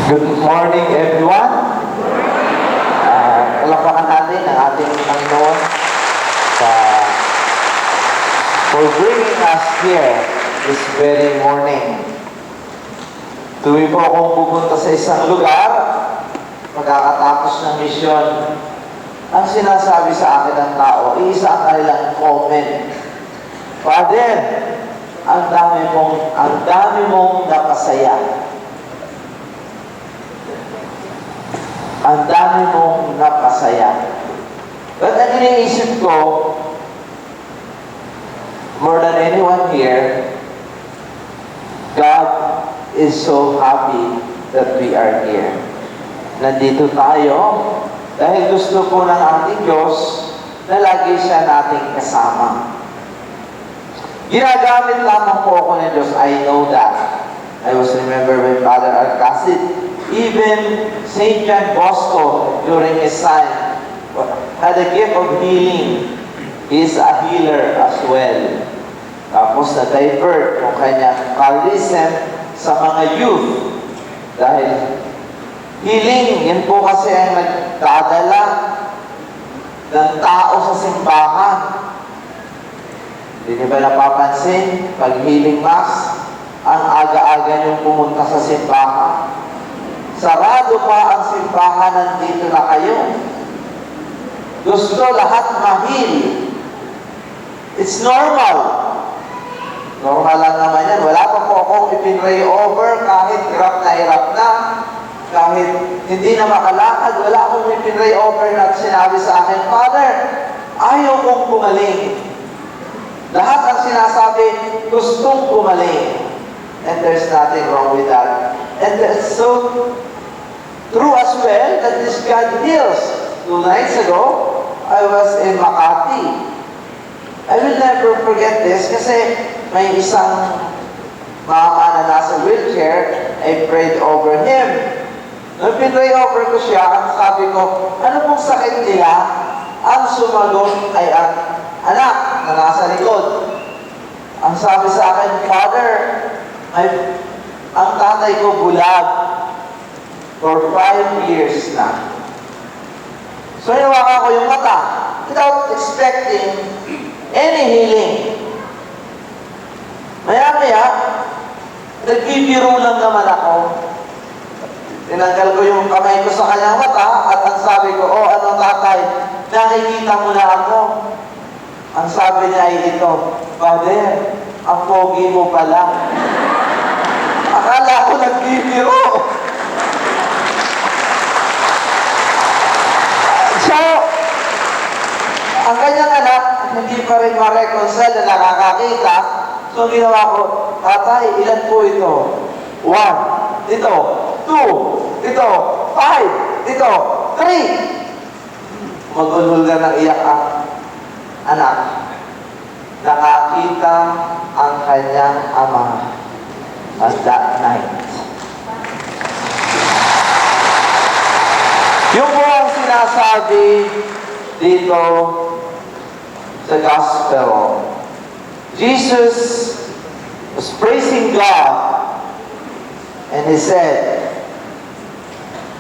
Good morning, everyone. Palakpakan natin ang ating Panginoon for bringing us here this very morning. Tuwi po akong pupunta sa isang lugar, magkakatapos ng misyon. Ang sinasabi sa akin ng tao, isa ang kanilang comment. Father, ang dami mong napasaya. Ang dami mong napasaya. But ang iniisip ko, more than anyone here, God is so happy that we are here. Nandito tayo dahil gusto po ng ating Diyos na lagi siya nating kasama. Ginagamit lamang po ako ng Diyos. I know that. I was remembered by Father Alcacid. Even St. John Bosco, during his time, had a gift of healing. He is a healer as well. Tapos na-divert yung kanyang charism sa mga youth. Dahil healing, yan po kasi ang nagdadala ng tao sa simbahan. Hindi ba napapansin? Pag healing mass, ang aga-aga niyong pumunta sa simbahan. Sarado pa ang simbahan, nandito na kayo. Gusto lahat mahil. It's normal. Normal lang naman yan. Wala pa po akong ipinray over kahit hirap na. Kahit hindi na makalakad, wala akong ipinray over na sinabi sa akin, Father, ayaw kong gumaling. Lahat ang sinasabi, gustong gumaling. And there's nothing wrong with that. And that's so true as well that this God heals. 2 nights ago, I was in Makati. I will never forget this kasi may isang mama na nasa wheelchair, I prayed over him. Nung pinray over ko siya, ang sabi ko, ano pong sakit nila? Ang sumagot ay ang anak na nasa likod. Ang sabi sa akin, Father, ang tatay ko bulag for 5 years na. So, hinawakan ko yung mata without expecting any healing. Maya-maya, nagbibiro lang naman ako. Tinanggal ko yung kamay ko sa kanyang mata at ang sabi ko, oh, ano tatay, nakikita mo na ako. Ang sabi niya ay ito, Father, ang pogi mo pala. Akala ko nagbibiro. So, ang kanyang anak, hindi pa rin ma-reconcile na nakakakita. So, ginawa ko, tatay, ilan po ito? 1, dito, 2, dito, 5, dito, 3. Magulol ka ng iyak ang anak. Nakakita ang kanyang ama at that night. Yung po ang sinasabi dito sa Gospel. Jesus was praising God and He said,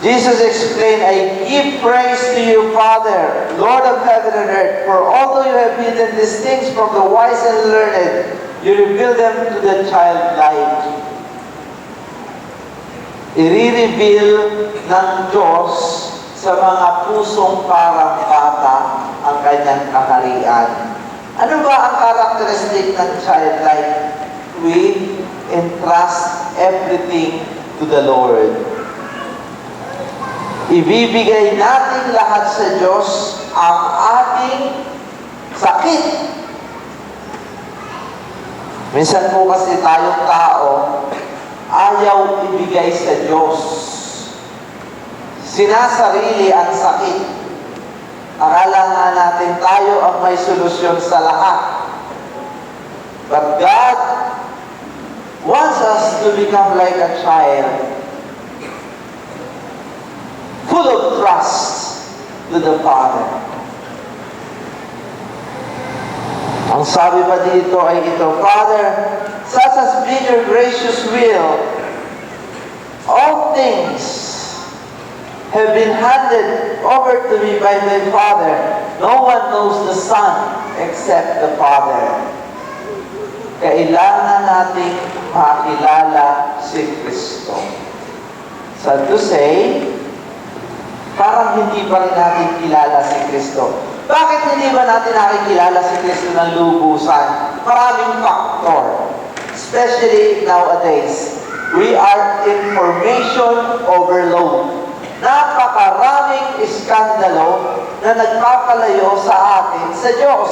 Jesus explained, I give praise to you, Father, Lord of heaven and earth, for although you have hidden these things from the wise and learned, you reveal them to the childlike. I-reveal ng Diyos sa mga pusong parang bata ang kanyang kaharian. Ano ba ang characteristic ng childlike? We entrust everything to the Lord. Ibibigay natin lahat sa Diyos ang ating sakit. Minsan po kasi tayong tao, ayaw ibigay sa Diyos. Sinasarili ang sakit. Akala nga natin tayo ang may solusyon sa lahat. But God wants us to become like a child, full of trust to the Father. Ang sabi pa dito ay ito, Father, such has been your gracious will, All things have been handed over to me by my Father. No one knows the Son except the Father. Kailangan nating makilala si Kristo. Sad to say, parang hindi pa rin natin kilala si Kristo. Bakit hindi ba natin nakikilala si Kristo ng lubusan? Maraming factor. Especially nowadays, we are information overload. Napakaraming iskandalo na nagpapalayo sa atin sa Diyos.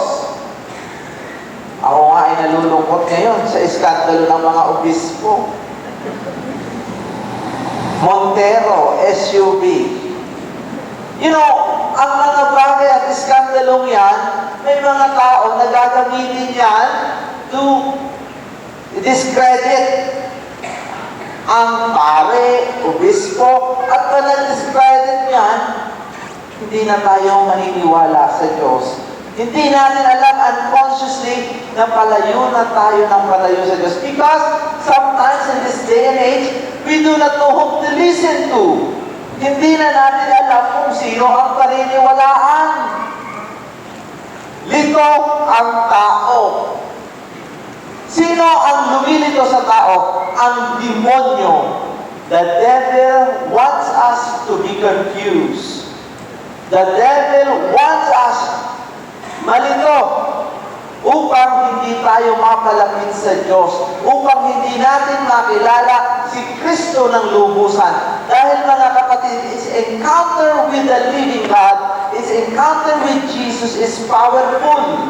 Ako nga ay nalulungkot ngayon sa iskandalo ng mga obispo. Montero, SUV. You know, ang mga bagay at iskandalong yan, may mga tao na gagamitin yan to discredit ang pare, obispo, at pag nag-discredit yan, hindi na tayo maniniwala sa Diyos. Hindi natin alam unconsciously na palayo na tayo ng palayo sa Diyos. Because sometimes in this day and age, we do not know whom to listen to. Hindi na natin alam kung sino ang paniniwalaan. Lito ang tao. Sino ang lumilito sa tao? Ang demonyo. The devil wants us to be confused. The devil wants us malito upang hindi tayo mapalapit sa Diyos, upang hindi natin makilala si Kristo ng lubusan. Dahil mga kapatid, its encounter with the living God, its encounter with Jesus is powerful.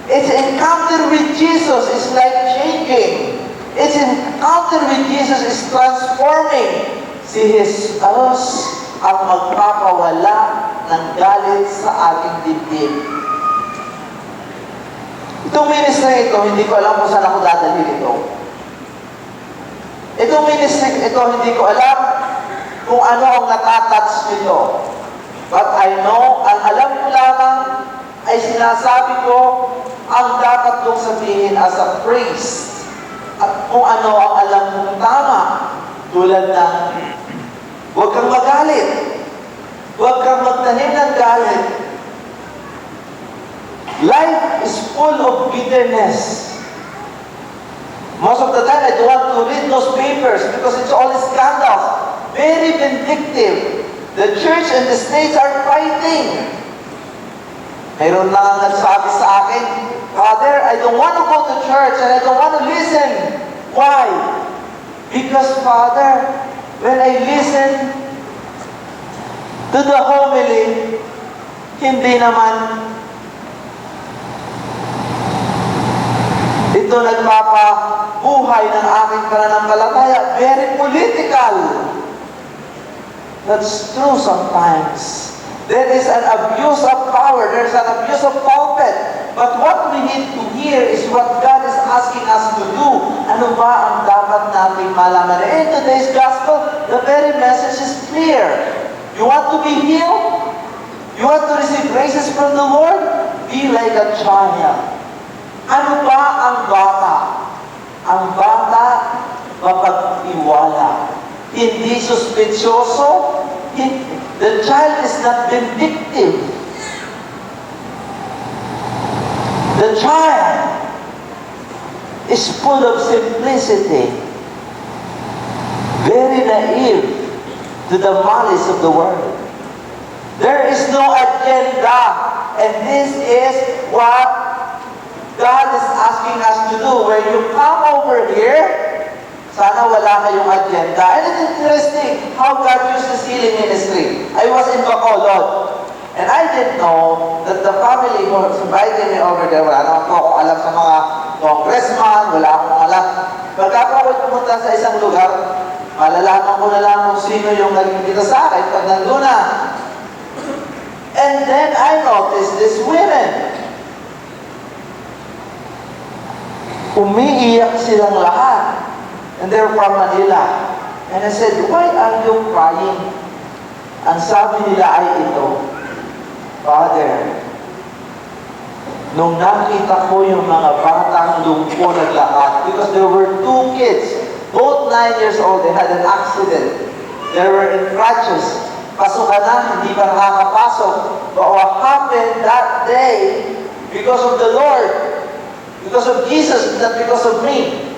Its encounter with Jesus is life-changing. Its encounter with Jesus is transforming. Si Jesus ang magpapawala ng galit sa ating dibdib. Itong ministry ito, hindi ko alam kung saan ako dadalhin ito. Itong ministry ito, hindi ko alam kung ano ang natatouch nito. But I know, ang alam ko lamang ay sinasabi ko ang dapat kong sabihin as a priest at kung ano ang alam kong tama. Tulad ng, huwag kang magalit. Huwag kang magtanim ng galit. Life is full of bitterness. Most of the time, I don't want to read those papers because it's all scandals. Very vindictive. The church and the states are fighting. Mayroon lang ang nagsabi sa akin, Father, I don't want to go to church and I don't want to listen. Why? Because, Father, when I listen to the homily, hindi naman ito nagpapabuhay ng aking pananampalataya. Very political. That's true sometimes. There is an abuse of power. There's an abuse of pulpit. But what we need to hear is what God is asking us to do. Ano ba ang dapat nating malaman? In today's gospel, the very message is clear. You want to be healed? You want to receive graces from the Lord? Be like a child. Ano ba ang bata? Ang bata, mapag-iwala. Hindi suspensyoso. The child is not vindictive. The child is full of simplicity. Very naive to the malice of the world. There is no agenda. And this is what God is asking us to do. When you come over here, sana wala kayong agenda. And it's interesting how God used the healing ministry. I was in Bacolod. And I didn't know that the family who invited me over there, wala naman po akong alam sa mga congressman, wala akong alam. Pagka po ako pumunta sa isang lugar, malalaman ko na lang kung sino yung nagkikita sa akin pag nandun na. And then I noticed these women. Umiiyak silang lahat. And they're from Manila. And I said, why are you crying? Ang sabi nila ay ito, Father, nung nakita ko yung mga batang lumpo naglakas, because there were 2 kids Both 9 years old, they had an accident. They were in crutches. Pasukan na, hindi pa nakakapasok. But what happened that day, because of the Lord, because of Jesus, not because of me,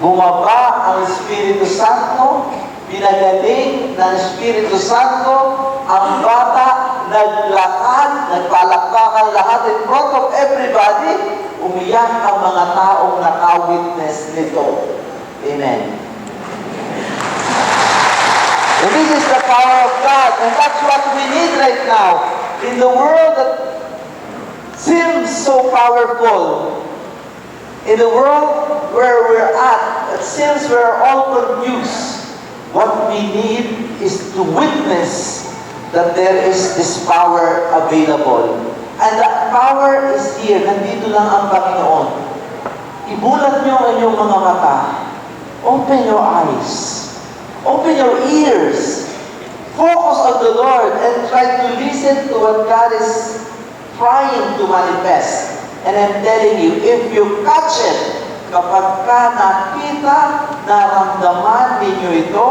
bumaba ang Espiritu Santo, pinagaling ng Espiritu Santo, ang bata, naglakad, nagpalakpakan lahat in front of everybody, umiyak ang mga taong nakawitness nito. Amen. And this is the power of God, and that's what we need right now. In the world that seems so powerful, in the world where we're at, it seems we're all confused. What we need is to witness that there is this power available. And that power is here. Nandito lang ang Panginoon. Ibulat niyo ang inyong mga mata. Open your eyes. Open your ears. Focus on the Lord and try to listen to what God is trying to manifest. And I'm telling you, if you catch it, kapag ka nakita, naramdaman ninyo ito,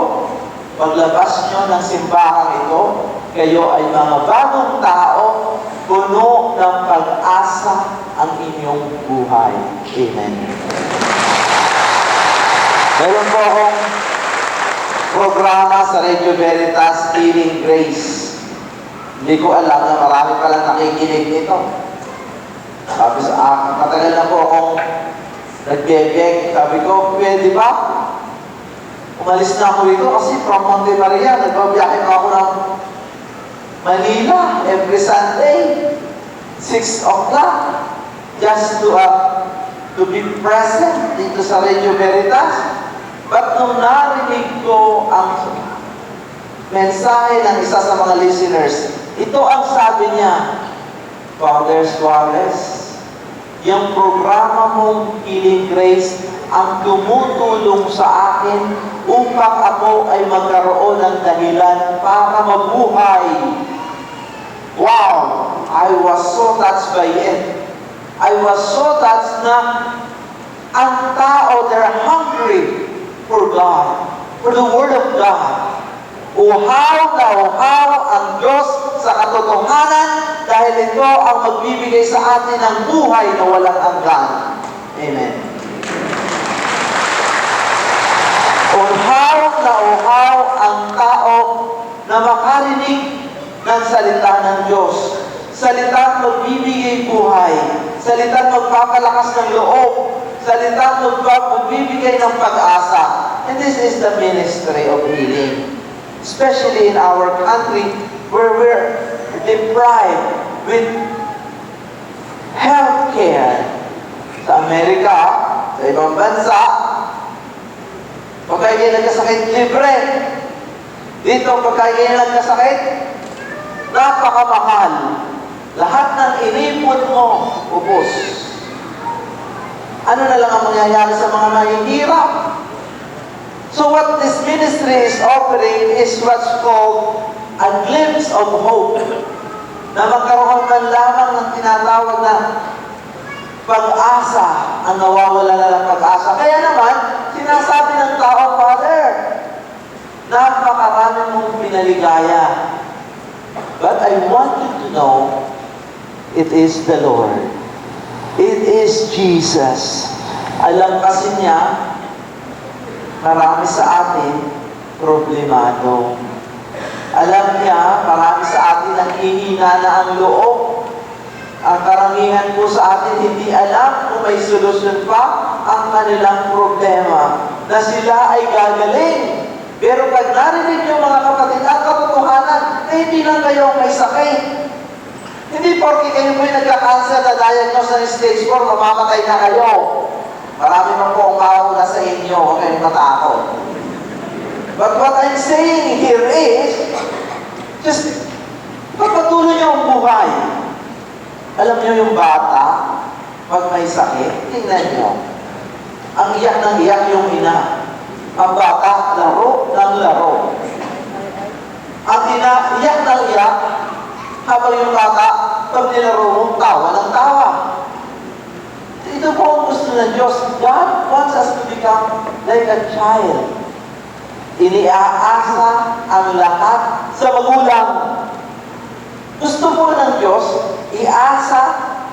paglabas nyo ng simbahan ito, kayo ay mga bagong tao, puno ng pag-asa ang inyong buhay. Amen. Meron po akong programa sa Radio Veritas, Healing Grace. Hindi ko alam na marami palang nakikinig nito. Sabi sa matagal na po akong nagbebeg. Sabi ko, pwede ba? Umalis na ako dito kasi from Monte Maria, nagbabiyahe pa ako ng Manila every Sunday, 6 o'clock, just to be present dito sa Radio Veritas. But nung narinig ko ang mensahe ng isa sa mga listeners, ito ang sabi niya, Father Suarez, yung programa mong Healing Grace ang tumutulong sa akin upang ako ay magkaroon ng dahilan para mabuhay. Wow! I was so touched by it. I was so touched na ang tao, they're hungry for God, for the Word of God. Uhaw na uhaw ang Diyos sa katotohanan dahil ito ang magbibigay sa atin ng buhay na walang hanggan. Amen. Uhaw na uhaw ang tao na makarinig ng salita ng Diyos. Salitang magbibigay buhay. Salitang magpapalakas ng loob. Salitang magbibigay ng pag-asa. And this is the ministry of healing. Especially in our country where we're deprived with health care. Sa Amerika, sa ibang bansa, pagka kayo nagkasakit, libre. Dito, pagka kayo nagkasakit, napakamahal. Lahat ng inipon mo, ubos. Ano na lang ang mangyayari sa mga mahihirap? So what this ministry is offering is what's called a glimpse of hope. Na magkaroon man lamang ng tinatawag na pag-asa, ang nawawala na ng pag-asa. Kaya naman, sinasabi ng tao, Father, napakarami mong pinaligaya. But I want you to know, it is the Lord. It is Jesus. Alam kasi niya, marami sa atin problemado. Alam niya, marami sa atin ang hihina na ang loob. Ang karamihan po sa atin hindi alam kung may solusyon pa ang kanilang problema. Na sila ay gagaling. Pero pag narinig niyo mga kapatid, ang katotohanan, hindi lang kayo may sakit. Hindi porke kayo po'y nagka-cancer na diagnose ng stage 4, mamamatay na kayo. Marami man po ang mauna sa inyo, huwag kayong matakot. But what I'm saying here is, just pagpatuloy niyo ang buhay. Alam niyo yung bata, pag may sakit, tingnan niyo. Ang iyak ng iyak yung ina. Ang bata, laro ng laro. Ang ina, iyak ng iyak, habang yung bata, pag nilaro mo, tawa ng tawa. Ito po ang gusto ng Diyos. God wants us to become like a child. Iniaasa ang lahat sa magulang. Gusto po ng Diyos, iasa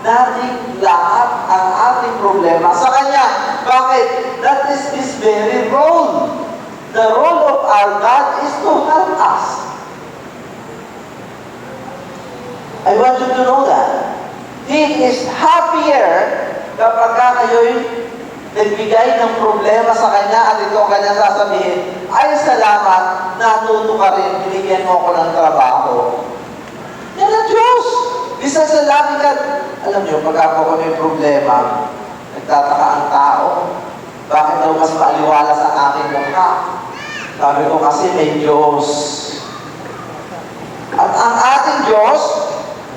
natin lahat ang ating problema sa Kanya. Bakit? That is His very role. The role of our God is to help us. I want you to know that. He is happier kapag kayo'y nagbigay ng problema sa Kanya at ito ang Kanya sasabihin, ay salamat, natuto ka rin, binigyan mo ako ng trabaho. Yan ang Diyos. Isa sa lagi ka, alam niyo, pag ako may problema, nagtataka ang tao, bakit daw mas maaliwala sa aking mukha? Sabi ko kasi may Diyos. At ang ating Diyos,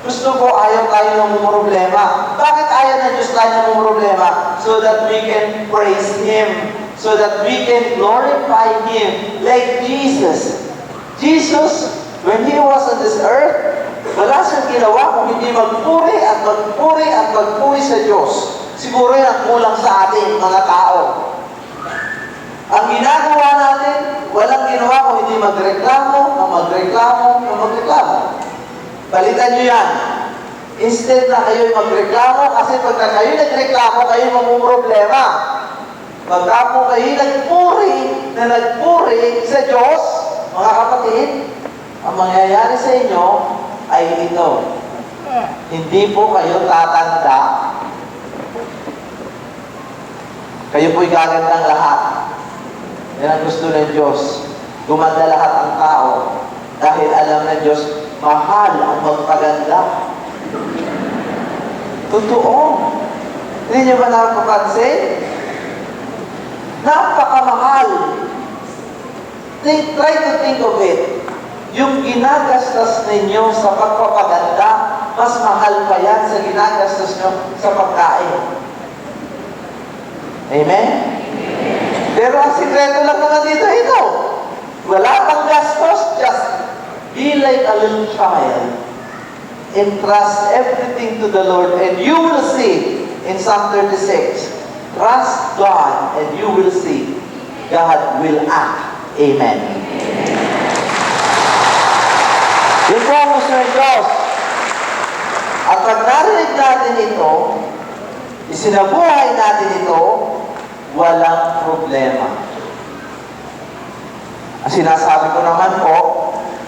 gusto ko ayaw tayo ng problema. Bakit ayaw ng Diyos tayo ng problema? So that we can praise Him. So that we can glorify Him. Like Jesus. Jesus, when He was on this earth, wala siyang ginawa kung hindi magpuri at magpuri at magpuri sa Diyos. Siguro yan ang kulang sa ating mga tao. Ang ginagawa natin, walang ginawa kung hindi magreklamo, magreklamo. Balitan nyo yan. Instead na kayo'y magreklamo, kasi pagka kayo nagreklamo, kayo mamumroblema. Pagka po kayo nagpuri sa Diyos, mga kapatid, ang mangyayari sa inyo ay ito. Hindi po kayo tatanda. Kayo po'y gagandang lahat. Yan ang gusto ng Diyos. Gumanda lahat ang tao. Dahil alam ng Diyos, mahal ang magpaganda. Totoo. Hindi niyo ba napapansin? Napakamahal. Try to think of it. Yung ginagastos ninyo sa pagpapaganda, mas mahal pa yan sa ginagastos nyo sa pagkain. Amen? Pero ang sikreto lang naman dito, ito. Wala pang gastos, just be like a little child. Entrust everything to the Lord, and you will see in Psalm 36, trust God, and you will see God will act. Amen. Yun po ang gusto ng Diyos. At pag narinig natin ito, isinabuhay natin ito, walang problema. Ang sinasabi ko naman po,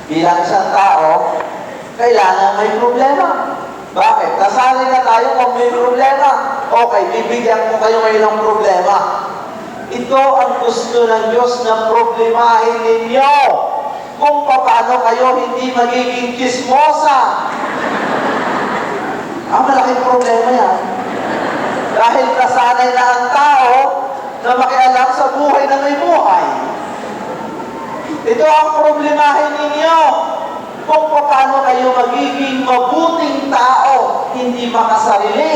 bilang isang tao, kailangan may problema. Bakit? Kasali na tayo kung may problema. Okay, bibigyan ko kayo ngayon ng problema. Ito ang gusto ng Diyos na problemahin ninyo. Kung paano kayo hindi magiging chismosa. Ang malaking problema yan. Dahil nasanay na ang tao na makialam sa buhay na may buhay. Ito ang problemahin ninyo. Kung paano kayo magiging mabuting tao, hindi makasarili.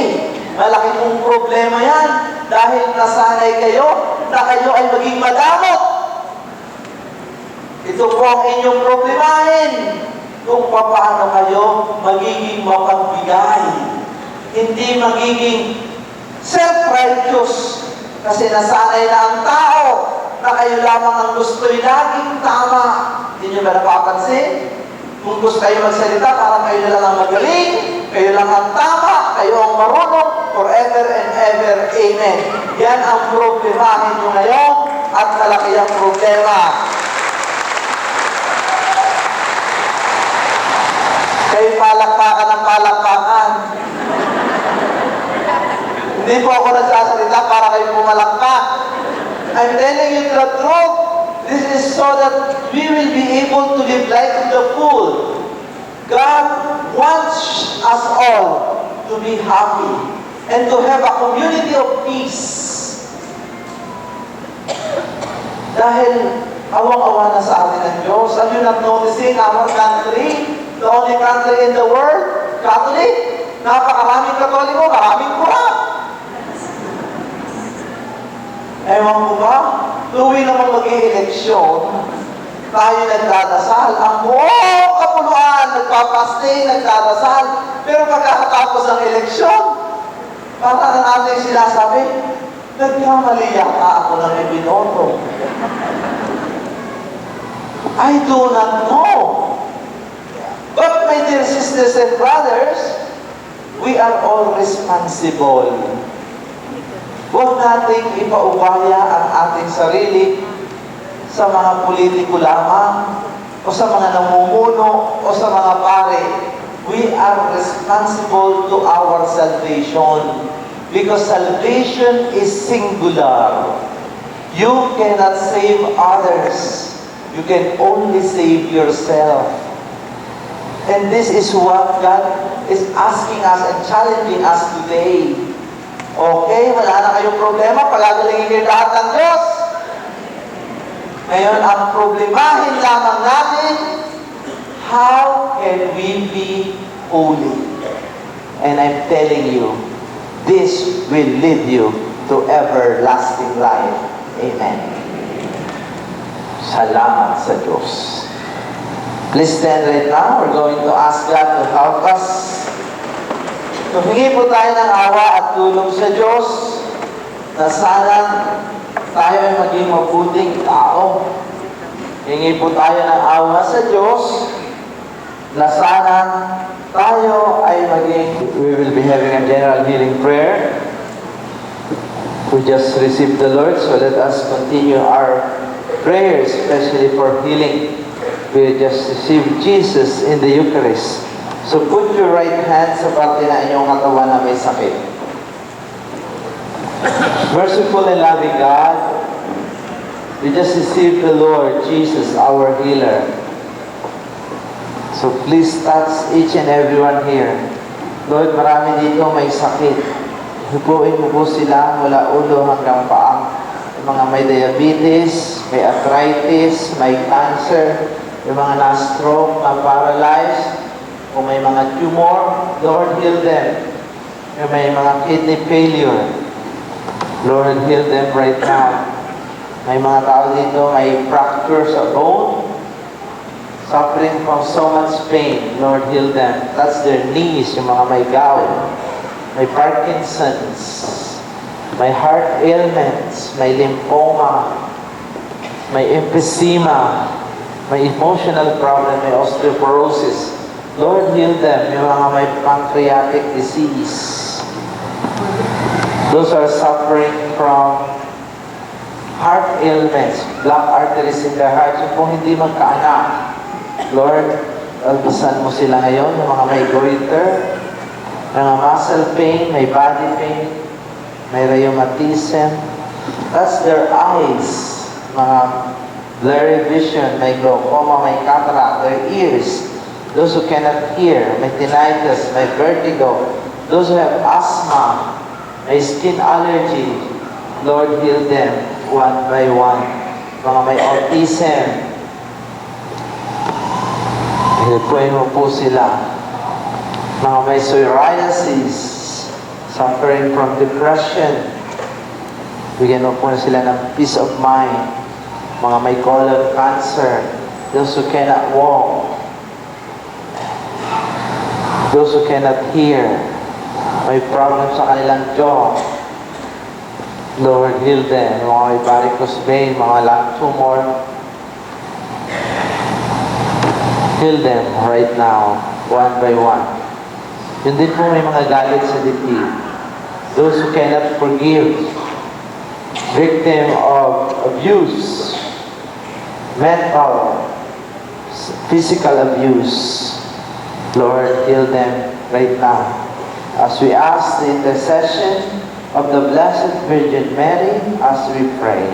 Malaki pong problema yan. Dahil nasanay kayo na kayo ay maging madamot. Ito po ang inyong problemahin. Kung paano kayo magiging mapagbigay. Hindi magiging self-righteous. Kasi nasanay na ang tao na kayo lamang ang gusto'y laging tama. Hindi nyo ba napapansin? Kung gusto kayo magsalita, parang kayo na lang ang magaling, kayo lang ang tama, kayo ang marunong, forever and ever. Amen. Yan ang problemahin nyo ngayon at malaki ang problema. Kayo palakpakan ng palakpakan. Hindi po ako nagsasalita para kayo pumalakpak. I'm telling you the truth. This is so that we will be able to live life to the full. God wants us all to be happy and to have a community of peace. Dahil awang-awa na sa atin ng Diyos. Are you not noticing our country? The only country in the world, Catholic. Napakaraming Katoliko, maraming kurang. Ewan ko ba, tuwing naman mag-i-eleksyon, tayo nagdadasal. Ang buong kapuluan, nagpapasting, nagdadasal. Pero pagkatapos ng eleksyon, para na natin sinasabi, Nagkamali yata ako ng ibinoto. I do not know. But my dear sisters and brothers, we are all responsible. Huwag nating ipaubaya ang ating sarili sa mga politiko lamang, o sa mga namumuno, o sa mga pare. We are responsible to our salvation. Because salvation is singular. You cannot save others. You can only save yourself. And this is what God is asking us and challenging us today. Okay, wala na kayong problema, pagagalingin kayo lahat ng Diyos. Ngayon, ang problemahin lamang natin, how can we be holy? And I'm telling you, this will lead you to everlasting life. Amen. Salamat sa Diyos. Please stand right now. We're going to ask God to help us. Humingi po tayo ng awa at tulong sa Diyos na sana tayo ay maging mabuting tao. Hingi po tayo ng awa sa Diyos na sana tayo ay maging... We will be having a general healing prayer. We just received the Lord, so let us continue our prayer, especially for healing. We just received Jesus in the Eucharist. So put your right hand sa parte na inyong katawan na may sakit. Merciful and loving God, we just received the Lord Jesus, our healer. So please touch each and everyone here. Lord, marami dito may sakit. Hipuin mo po sila mula ulo hanggang paa. Yung mga may diabetes, may arthritis, may cancer, yung mga na-stroke, na-paralyzed, kung may mga tumor, Lord, heal them. Yung may mga kidney failure, Lord, heal them right now. May mga tao dito, may fracture sa bone, suffering from so much pain, Lord, heal them. Touch their knees, yung mga may gout, may Parkinson's, may heart ailments, may lymphoma, may emphysema, may emotional problem, may osteoporosis. Lord, heal them. Yung mga may pancreatic disease. Those are suffering from heart ailments, blocked arteries in their hearts. Yung kung hindi magkaanak, Lord, albisan mo sila ngayon. Yung mga may goiter, mga muscle pain, may body pain, may rheumatism. That's their eyes. Mga blurry vision, may glaucoma, may cataract, their ears. Those who cannot hear, may tinnitus, may vertigo. Those who have asthma, may skin allergy. Lord, heal them one by one. Mga may autism, hilpuin mo po sila. Mga may psoriasis, suffering from depression, bigyan mo po sila ng peace of mind. Mga may colon cancer, those who cannot walk, those who cannot hear, may problem sa kanilang jaw, Lord, heal them. Mga may varicose vein, mga lung tumor, heal them right now, one by one. Yun din po may mga galit sa dibdib. Those who cannot forgive, victim of abuse, mental, physical abuse, Lord, heal them right now. As we ask the intercession of the Blessed Virgin Mary, as we pray.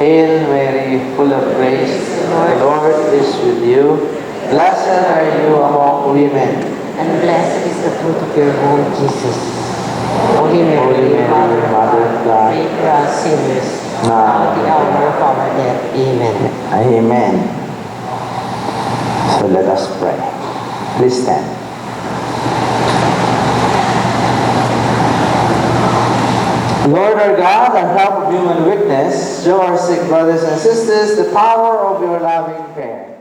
Hail Mary, full of grace, the Lord is with you. Blessed are you among women, and blessed is the fruit of your womb, Jesus. Holy Mary, Mother of God, pray for us sinners, now at the hour of our death. Amen. Amen. So let us pray. Please stand. Lord our God, and help of human weakness, show our sick brothers and sisters the power of your loving care.